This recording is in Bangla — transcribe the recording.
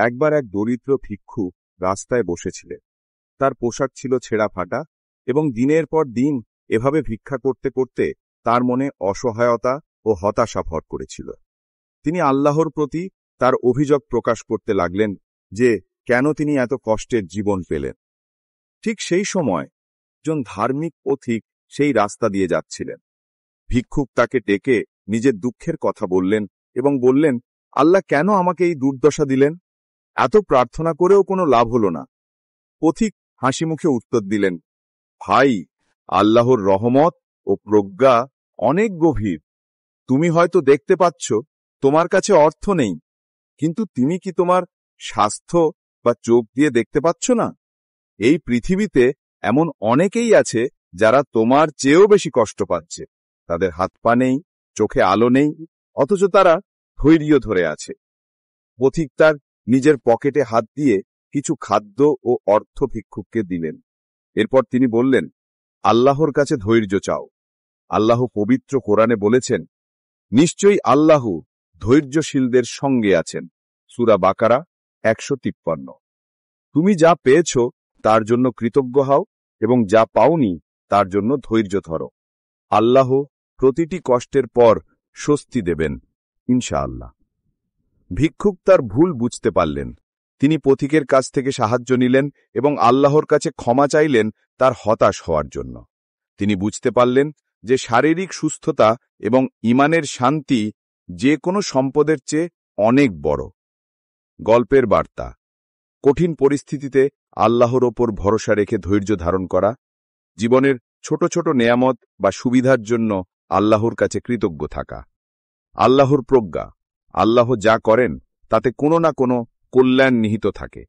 একবার এক দরিদ্র ভিক্ষু রাস্তায় বসেছিলেন। তার পোশাক ছিল ছেঁড়া ফাটা এবং দিনের পর দিন এভাবে ভিক্ষা করতে করতে তার মনে অসহায়তা ও হতাশা ভর করেছিল। তিনি আল্লাহর প্রতি তার অভিযোগ প্রকাশ করতে লাগলেন যে কেন তিনি এত কষ্টের জীবন পেলেন। ঠিক সেই সময় একজন ধার্মিক পথিক সেই রাস্তা দিয়ে যাচ্ছিলেন। ভিক্ষুক তাকে ডেকে নিজের দুঃখের কথা বললেন এবং বললেন, আল্লাহ কেন আমাকে এই দুর্দশা দিলেন? এত প্রার্থনা করেও কোনো লাভ হল না। পথিক হাসি মুখে উত্তর দিলেন, ভাই, আল্লাহর রহমত ও প্রজ্ঞা অনেক গভীর। তুমি হয়তো দেখতে পাচ্ছ তোমার কাছে অর্থ নেই, কিন্তু তুমি কি তোমার স্বাস্থ্য বা চোখ দিয়ে দেখতে পাচ্ছ না? এই পৃথিবীতে এমন অনেকেই আছে যারা তোমার চেয়েও বেশি কষ্ট পাচ্ছে। তাদের হাত পা নেই, চোখে আলো নেই, অথচ তারা ধৈর্য ধরে আছে। পথিক তার নিজের পকেটে হাত দিয়ে কিছু খাদ্য ও অর্থ ভিক্ষুককে দিলেন। এরপর তিনি বললেন, আল্লাহর কাছে ধৈর্য চাও। আল্লাহ পবিত্র কোরআনে বলেছেন, নিশ্চয়ই আল্লাহ ধৈর্যশীলদের সঙ্গে আছেন। সূরা বাকারা 153। তুমি যা পেয়েছ তার জন্য কৃতজ্ঞ হও এবং যা পাওনি তার জন্য ধৈর্য ধরো। আল্লাহ প্রতিটি কষ্টের পর স্বস্তি দেবেন ইনশাআল্লাহ। ভিক্ষুক তার ভুল বুঝতে পারলেন। তিনি পথিকের কাছ থেকে সাহায্য নিলেন এবং আল্লাহর কাছে ক্ষমা চাইলেন তার হতাশ হওয়ার জন্য। তিনি বুঝতে পারলেন যে শারীরিক সুস্থতা এবং ঈমানের শান্তি যে কোনো সম্পদের চেয়ে অনেক বড়। গল্পের বার্তা: কঠিন পরিস্থিতিতে আল্লাহর ওপর ভরসা রেখে ধৈর্য ধারণ করা, জীবনের ছোট ছোট নেয়ামত বা সুবিধার জন্য আল্লাহর কাছে কৃতজ্ঞ থাকা। আল্লাহর প্রজ্ঞা: আল্লাহ যা করেন তাতে কোনো না কোনো কল্যাণ নিহিত থাকে।